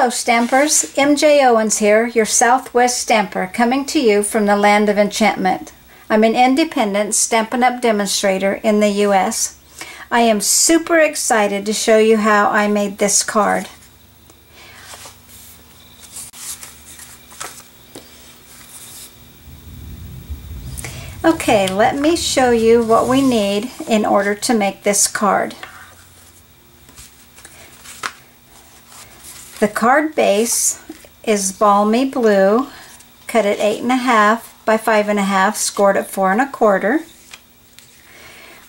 Hello Stampers, MJ Owens here, your Southwest Stamper, coming to you from the land of enchantment. I'm an independent Stampin' Up! Demonstrator in the US. I am super excited to show you how I made this card. Okay, let me show you what we need in order to make this card. The card base is balmy blue, cut at 8.5 by 5.5, scored at 4 1/4.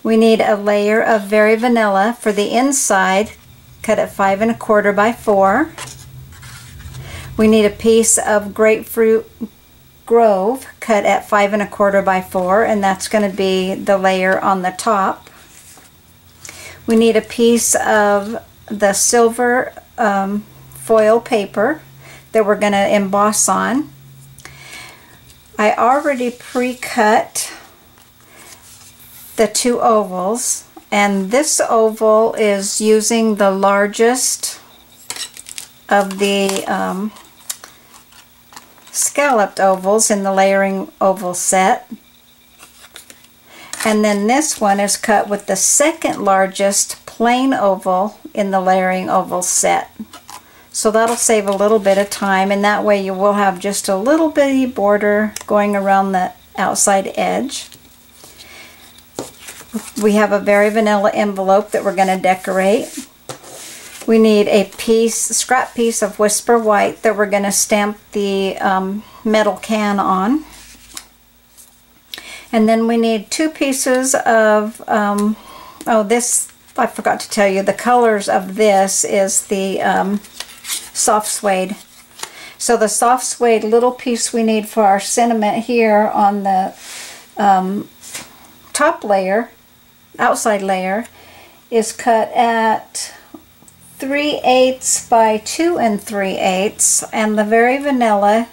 We need a layer of Very Vanilla for the inside, cut at 5 1/4 by 4. We need a piece of Grapefruit Grove, cut at 5 1/4 by 4, and that's going to be the layer on the top. We need a piece of the silver foil paper that we're going to emboss on. I already pre-cut the two ovals, and this oval is using the largest of the scalloped ovals in the layering oval set, and then this one is cut with the second largest plain oval in the layering oval set. So that'll save a little bit of time, and that way you will have just a little bitty border going around the outside edge. We have a Very Vanilla envelope that we're going to decorate. We need a scrap piece of Whisper White that we're going to stamp the metal can on. And then we need two pieces of, this, I forgot to tell you, the colors of this is the soft suede. So the soft suede little piece we need for our sentiment here on the top layer, outside layer, is cut at 3/8 by 2 3/8, and the Very Vanilla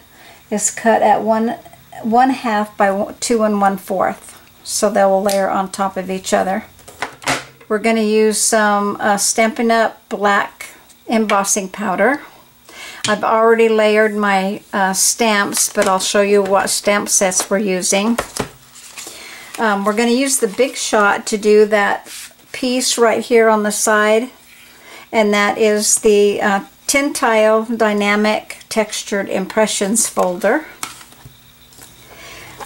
is cut at 1/2 by 2 1/4. So they will layer on top of each other. We're going to use some Stampin' Up! Black embossing powder. I've already layered my stamps, but I'll show you what stamp sets we're using. We're going to use the Big Shot to do that piece right here on the side, and that is the Tin Tile Dynamic Textured Impressions folder.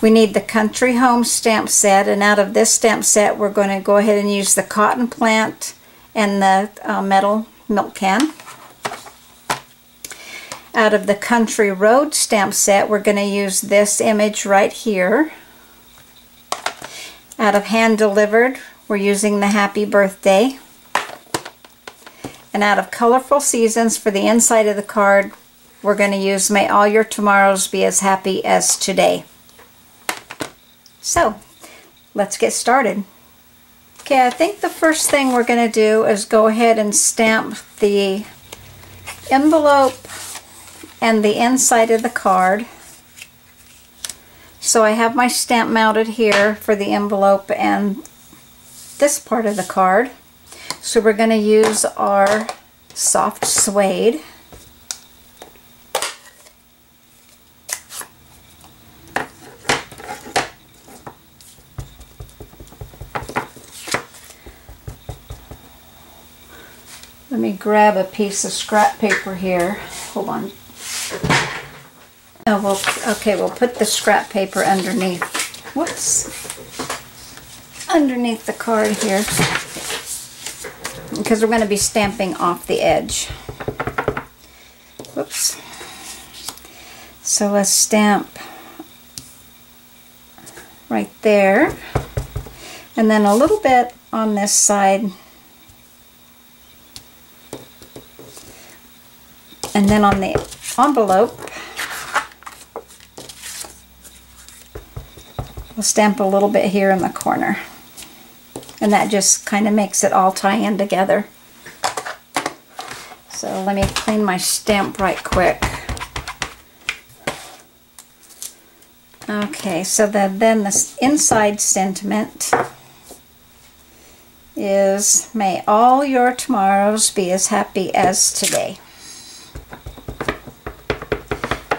We need the Country Home stamp set, and out of this stamp set we're going to go ahead and use the Cotton Plant and the metal milk can. Out of the Country Road stamp set, we're going to use this image right here. Out of Hand Delivered, we're using the Happy Birthday. And out of Colorful Seasons, for the inside of the card, we're going to use May All Your Tomorrows Be As Happy As Today. So, let's get started. Okay, I think the first thing we're going to do is go ahead and stamp the envelope and the inside of the card. So I have my stamp mounted here for the envelope and this part of the card. So we're going to use our soft suede. Let me grab a piece of scrap paper here. Hold on. Oh, we'll put the scrap paper underneath. Whoops. Underneath the card here, because we're going to be stamping off the edge. Whoops. So let's stamp right there, and then a little bit on this side, and then on the envelope we'll stamp a little bit here in the corner, and that just kind of makes it all tie in together. So let me clean my stamp right quick. Okay, so then this inside sentiment is, may all your tomorrows be as happy as today.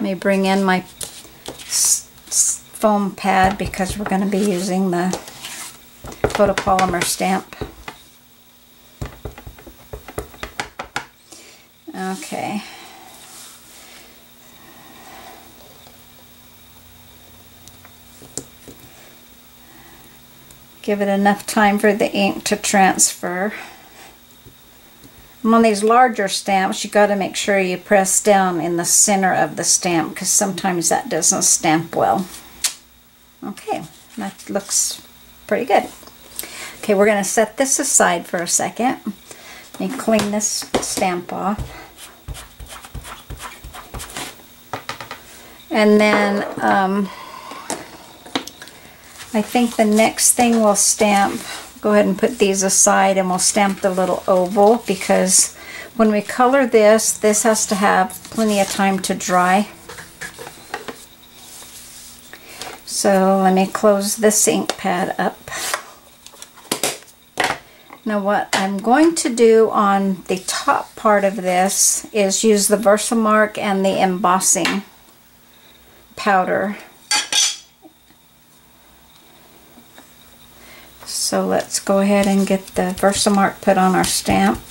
me bring in my foam pad because we're going to be using the photopolymer stamp. Okay. Give it enough time for the ink to transfer. And on these larger stamps, you got to make sure you press down in the center of the stamp because sometimes that doesn't stamp well. Okay, that looks pretty good. Okay, we're going to set this aside for a second. Let me clean this stamp off. And then I think the next thing we'll stamp, go ahead and put these aside and we'll stamp the little oval because when we color this, this has to have plenty of time to dry. So let me close this ink pad up. Now what I'm going to do on the top part of this is use the Versamark and the embossing powder. So let's go ahead and get the Versamark put on our stamp.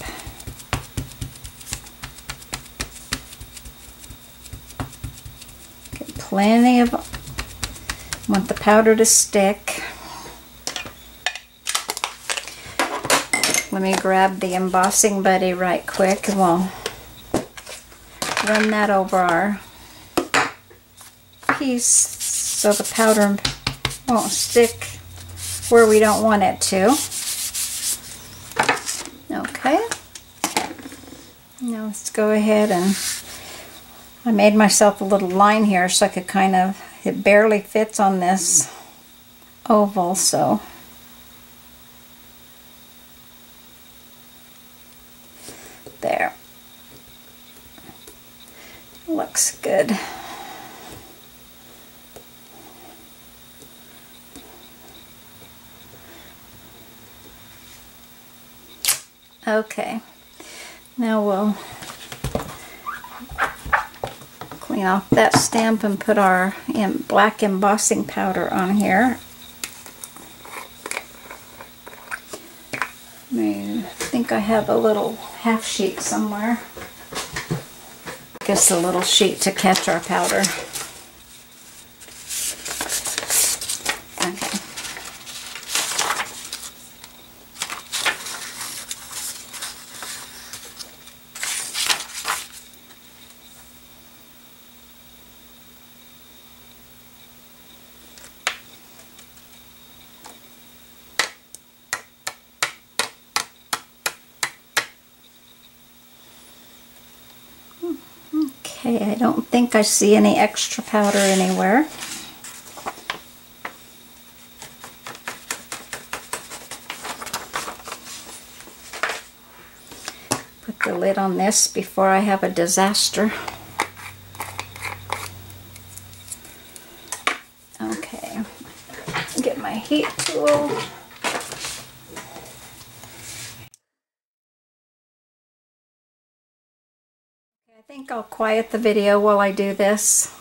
Get plenty of, want the powder to stick. Let me grab the embossing buddy right quick and we'll run that over our piece so the powder won't stick where we don't want it to. Okay. Now let's go ahead and I made myself a little line here so I could kind of, it barely fits on this oval, so there. Looks good. Okay, now we'll clean off that stamp and put our black embossing powder on here. I think I have a little half sheet somewhere. Just a little sheet to catch our powder. Okay. Okay, I don't think I see any extra powder anywhere. Put the lid on this before I have a disaster. Okay, get my heat tool. I think I'll quiet the video while I do this.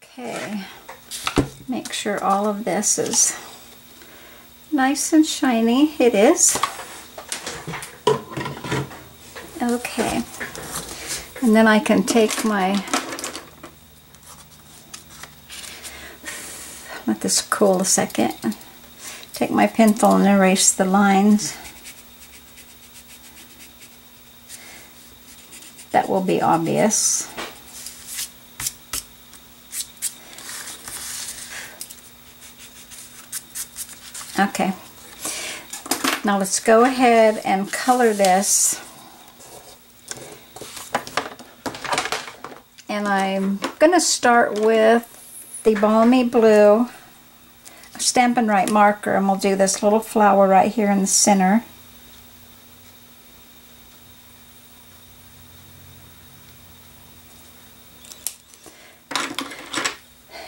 Okay. Make sure all of this is nice and shiny. It is. Okay. And then I can take my, let this cool a second. Take my pencil and erase the lines. That will be obvious. Okay, now let's go ahead and color this, and I'm going to start with the Balmy Blue. Stampin' Right marker, and we'll do this little flower right here in the center.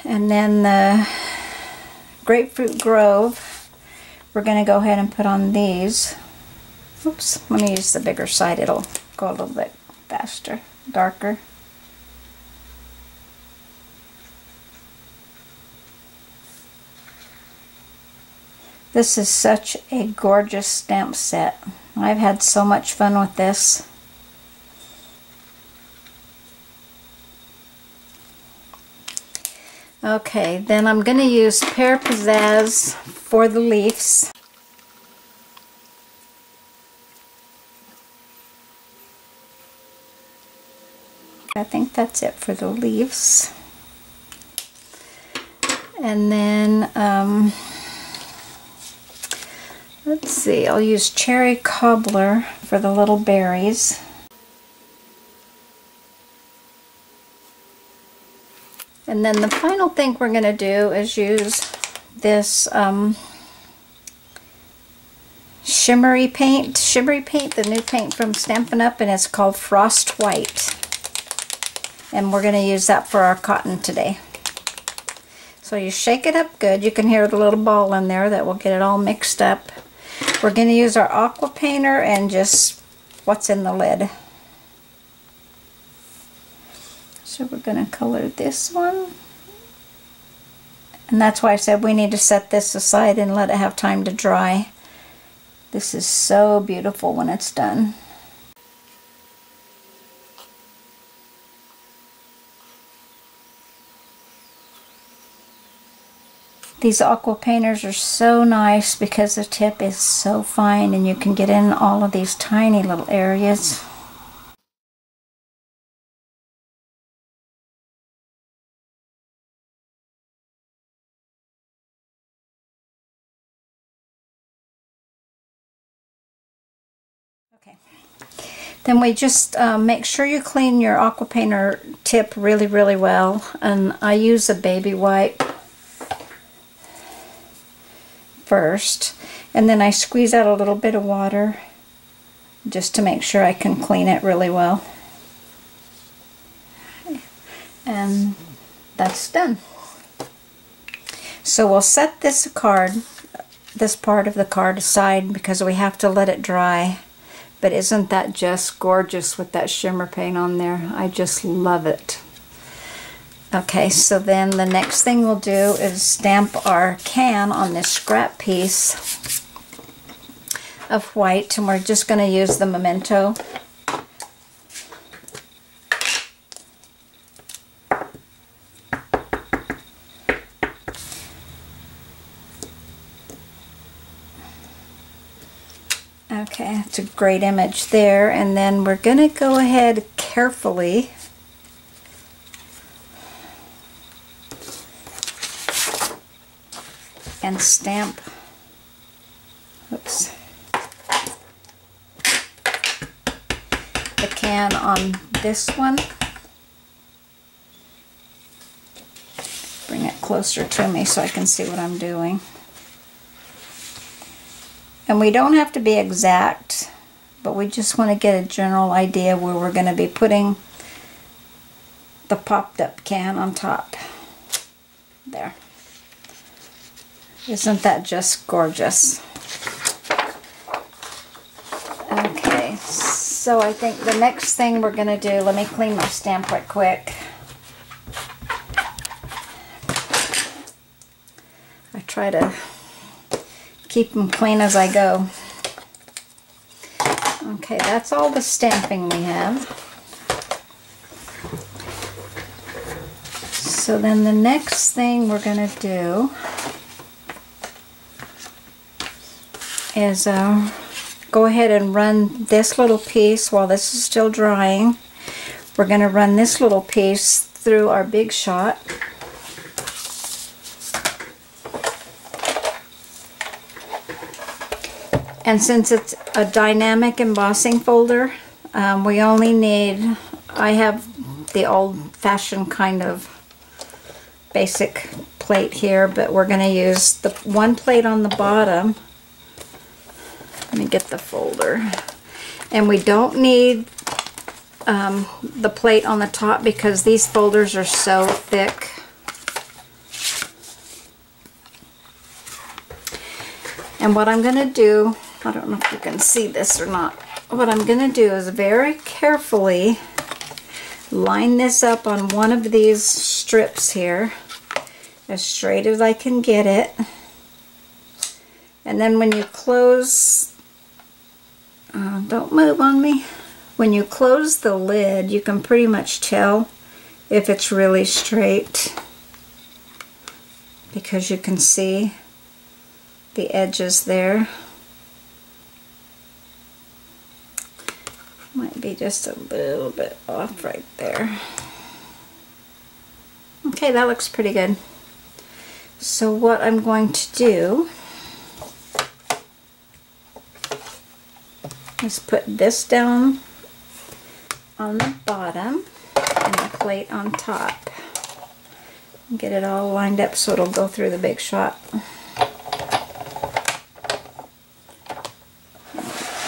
And then the Grapefruit Grove, we're going to go ahead and put on these. Oops, let me use the bigger side, it'll go a little bit faster, darker. This is such a gorgeous stamp set. I've had so much fun with this. Okay, then I'm going to use Pear Pizzazz for the leaves. I think that's it for the leaves. And then, let's see, I'll use Cherry Cobbler for the little berries. And then the final thing we're going to do is use this shimmery paint, the new paint from Stampin' Up, and it's called Frost White. And we're going to use that for our cotton today. So you shake it up good. You can hear the little ball in there that will get it all mixed up. We're going to use our aqua painter and just what's in the lid. So we're going to color this one. And that's why I said we need to set this aside and let it have time to dry. This is so beautiful when it's done. These aqua painters are so nice because the tip is so fine and you can get in all of these tiny little areas. Okay. Then we just make sure you clean your aqua painter tip really, really well. And I use a baby wipe first, and then I squeeze out a little bit of water just to make sure I can clean it really well. And that's done. So we'll set this part of the card aside because we have to let it dry. But isn't that just gorgeous with that shimmer paint on there? I just love it. Okay, so then the next thing we'll do is stamp our can on this scrap piece of white, and we're just going to use the memento. Okay, it's a great image there, and then we're going to go ahead carefully and stamp, oops, the can on this one. Bring it closer to me so I can see what I'm doing. And we don't have to be exact, but we just want to get a general idea where we're going to be putting the popped up can on top. There. Isn't that just gorgeous? Okay, so I think the next thing we're going to do, let me clean my stamp right quick. I try to keep them clean as I go. Okay, that's all the stamping we have. So then the next thing we're going to do is go ahead and run this little piece while this is still drying. We're going to run this little piece through our Big Shot. And since it's a dynamic embossing folder, we only need, I have the old-fashioned kind of basic plate here, but we're going to use the one plate on the bottom. Let me get the folder. And we don't need the plate on the top because these folders are so thick. And what I'm going to do, I don't know if you can see this or not, what I'm going to do is very carefully line this up on one of these strips here, as straight as I can get it. And then when you close, don't move on me, when you close the lid, you can pretty much tell if it's really straight because you can see the edges there. Might be just a little bit off right there. Okay, that looks pretty good. So what I'm going to do is put this down on the bottom and the plate on top. Get it all lined up so it'll go through the big shot.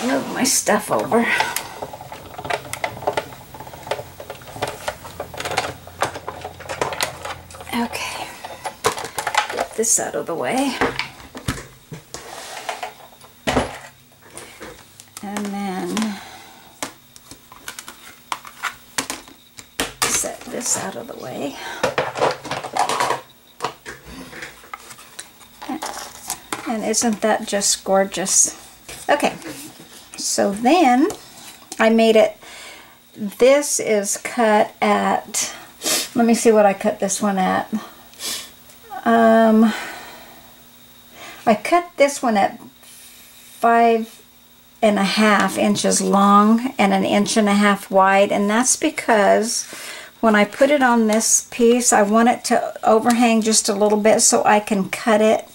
Move my stuff over. Okay, get this out of the way. And then set this out of the way. And isn't that just gorgeous? Okay, so then I made it, this is cut at, let me see what I cut this one at. I cut this one at 5.5 inches long and 1.5 inches wide, and that's because when I put it on this piece, I want it to overhang just a little bit so I can cut it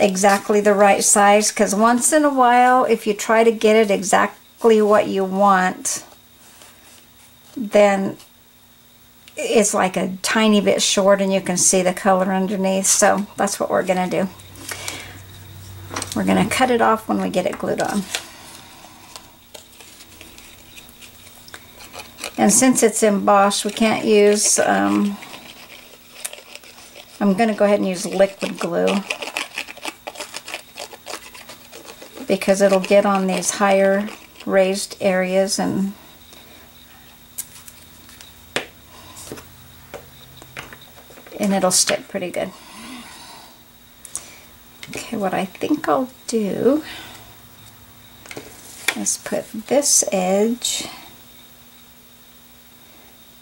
exactly the right size, because once in a while, if you try to get it exactly what you want, then it's like a tiny bit short and you can see the color underneath. So that's what we're going to do. We're going to cut it off when we get it glued on. And since it's embossed, we can't use, I'm going to go ahead and use liquid glue because it'll get on these higher raised areas and it'll stick pretty good. Okay, what I think I'll do is put this edge,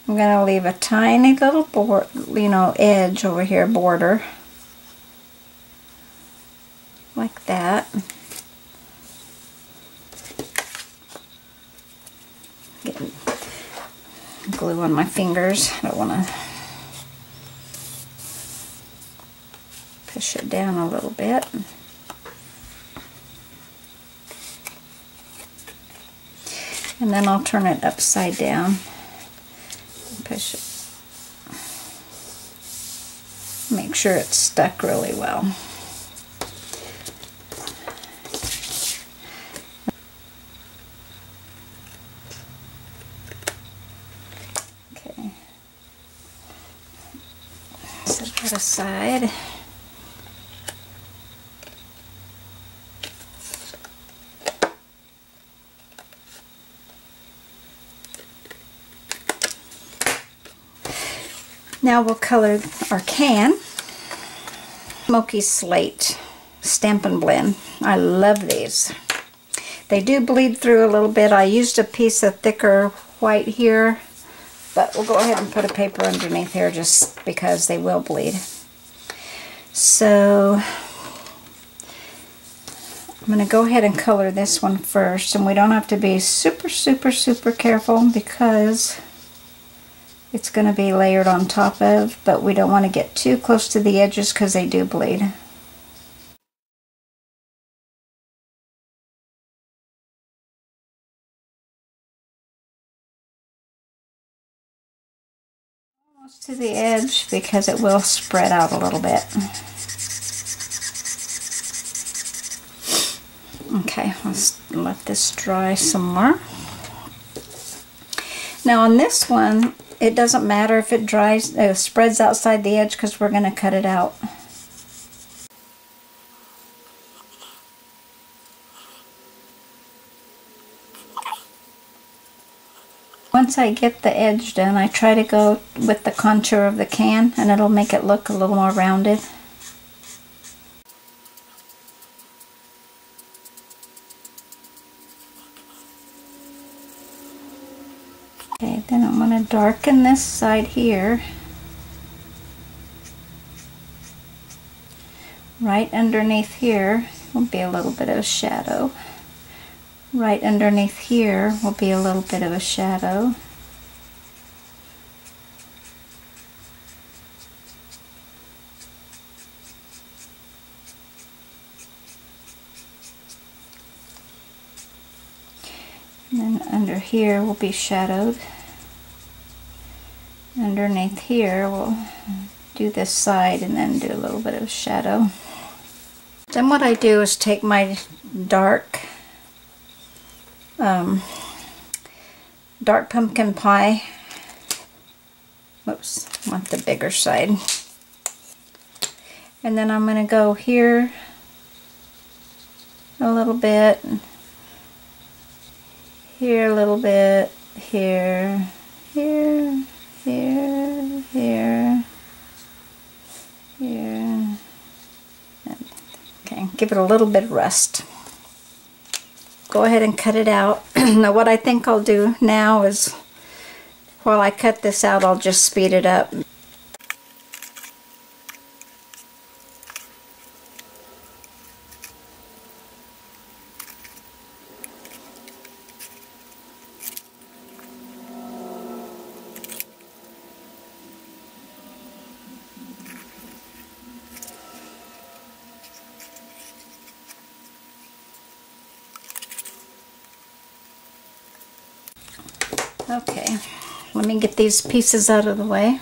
I'm going to leave a tiny little edge over here, border, like that. Getting glue on my fingers. I don't want to push it down a little bit. And then I'll turn it upside down and push it. Make sure it's stuck really well. Okay. Set that aside. Now we'll color our can. Smoky Slate Stampin' Blend. I love these. They do bleed through a little bit. I used a piece of thicker white here, but we'll go ahead and put a paper underneath here just because they will bleed. So I'm going to go ahead and color this one first, and we don't have to be super careful because it's going to be layered on top of, but we don't want to get too close to the edges because they do bleed. Almost to the edge because it will spread out a little bit. Okay, let's let this dry some more. Now on this one, it doesn't matter if it dries, spreads outside the edge because we're going to cut it out. Once I get the edge done, I try to go with the contour of the can, and it'll make it look a little more rounded. Okay, then I'm going to darken this side here. Right underneath here will be a little bit of a shadow. Right underneath here will be a little bit of a shadow. And then under here will be shadowed. Underneath here we'll do this side and then do a little bit of shadow. Then what I do is take my dark pumpkin pie. Whoops, I want the bigger side. And then I'm going to go here a little bit, here a little bit, here, here, here, here, here. Okay, give it a little bit of rust. Go ahead and cut it out. Now what I think I'll do now is, while I cut this out, I'll just speed it up. Okay, let me get these pieces out of the way.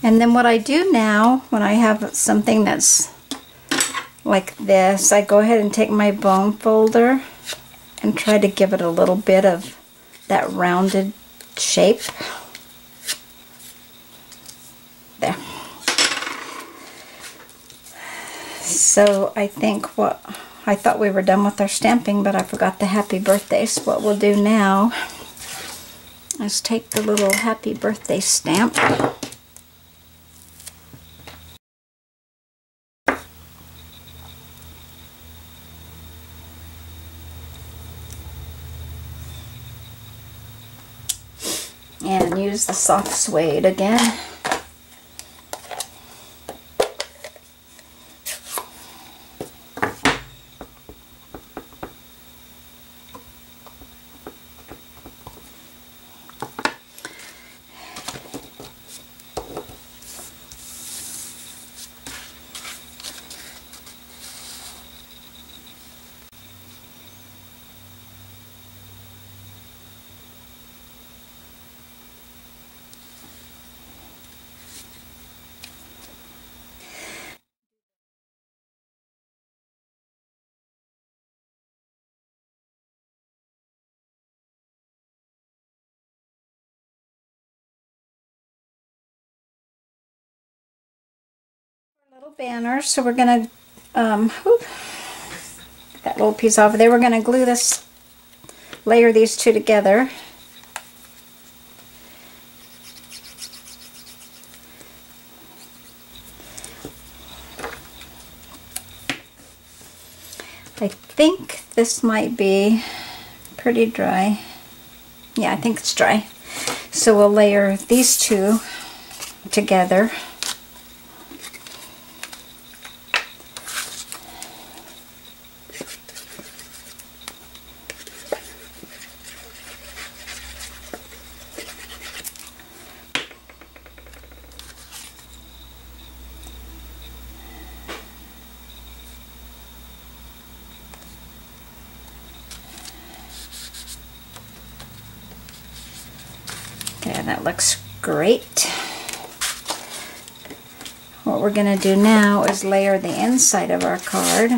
And then what I do now, when I have something that's like this, I go ahead and take my bone folder and try to give it a little bit of that rounded shape. There. So I think I thought we were done with our stamping, but I forgot the happy birthday. So what we'll do now is take the little happy birthday stamp. And use the soft suede again. Little banner, so we're gonna that little piece off there. We're gonna glue this, layer these two together. I think this might be pretty dry. Yeah, I think it's dry. So we'll layer these two together. Okay, that looks great. What we're going to do now is layer the inside of our card.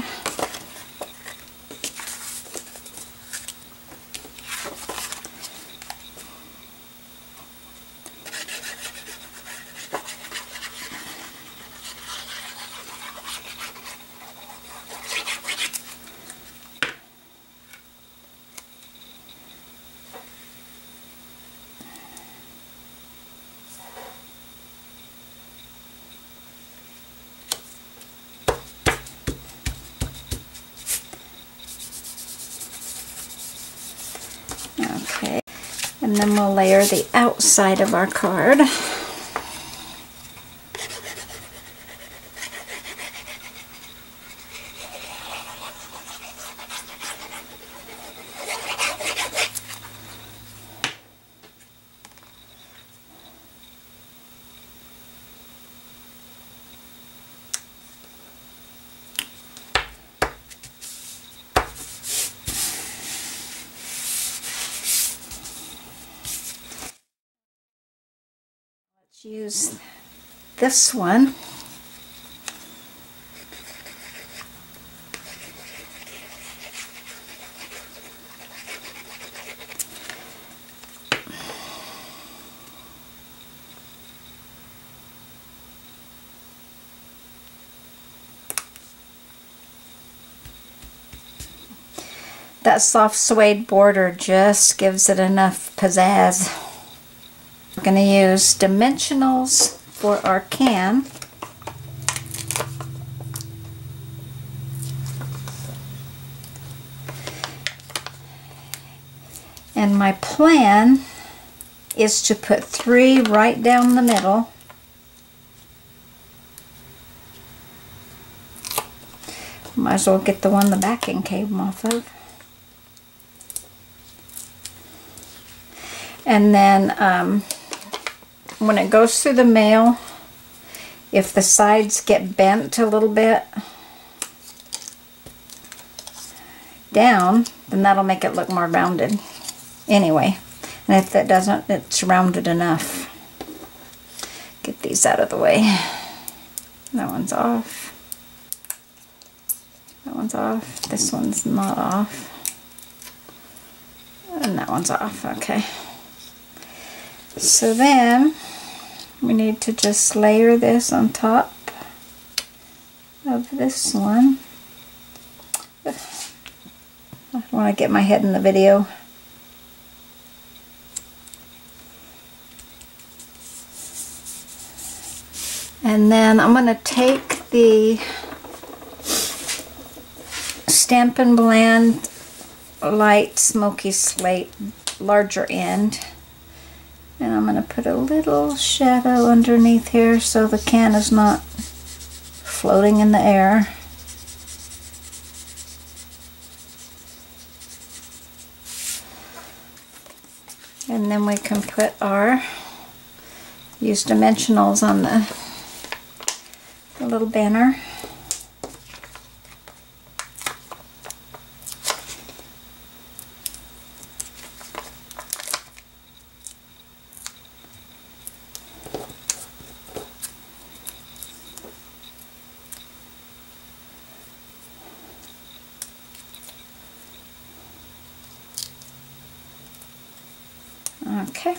Okay, and then we'll layer the outside of our card. Use this one. That soft suede border just gives it enough pizzazz. We're going to use dimensionals for our can. And my plan is to put 3 right down the middle. Might as well get the one the backing came off of. And then when it goes through the mail, if the sides get bent a little bit down, then that'll make it look more rounded anyway. And if that doesn't, it's rounded enough. Get these out of the way. That one's off. That one's off. This one's not off. And that one's off. Okay. So then we need to just layer this on top of this one. I don't want to get my head in the video. And then I'm going to take the Stampin' Blend Light Smoky Slate larger end. And I'm going to put a little shadow underneath here so the can is not floating in the air. And then we can put our, use dimensionals on the little banner. Okay.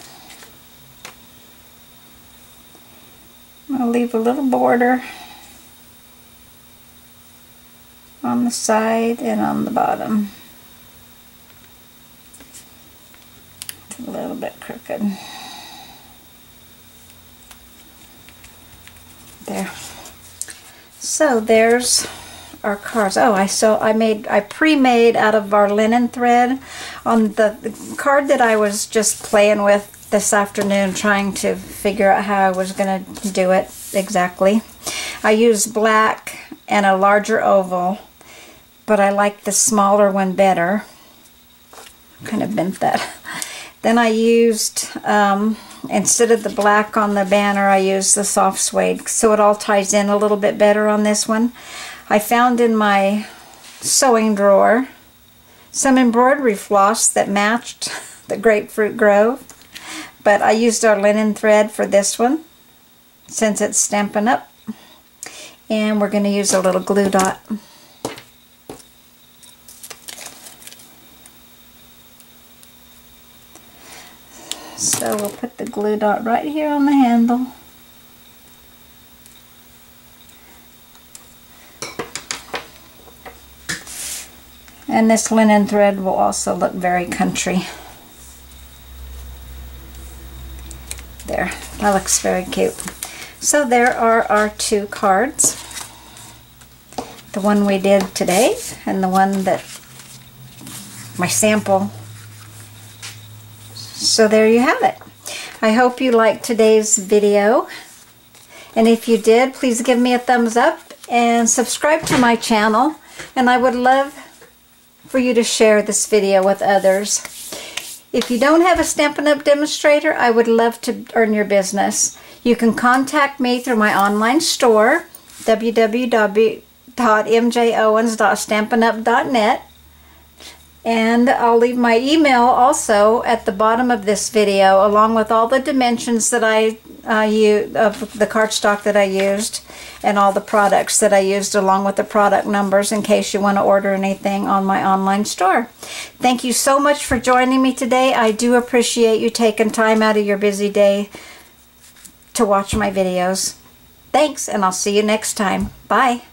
I'm going to leave a little border on the side and on the bottom. It's a little bit crooked. There. So there's our cards. Oh, I pre-made out of our linen thread on the card that I was just playing with this afternoon, trying to figure out how I was going to do it exactly. I used black and a larger oval, but I like the smaller one better. Kind of bent that. Then I used, instead of the black on the banner, I used the soft suede, so it all ties in a little bit better on this one. I found in my sewing drawer some embroidery floss that matched the Grapefruit Grove, but I used our linen thread for this one since it's Stampin' Up. And we're going to use a little glue dot. So we'll put the glue dot right here on the handle. And this linen thread will also look very country. There, that looks very cute. So there are our two cards. The one we did today and the one that my sample. So there you have it. I hope you liked today's video. And if you did, please give me a thumbs up and subscribe to my channel. And I would love for you to share this video with others. If you don't have a Stampin' Up! Demonstrator, I would love to earn your business. You can contact me through my online store, www.mjowens.stampinup.net, and I'll leave my email also at the bottom of this video, along with all the dimensions that I used of the cardstock that I used, and all the products that I used, along with the product numbers in case you want to order anything on my online store. Thank you so much for joining me today. I do appreciate you taking time out of your busy day to watch my videos. Thanks, and I'll see you next time. Bye.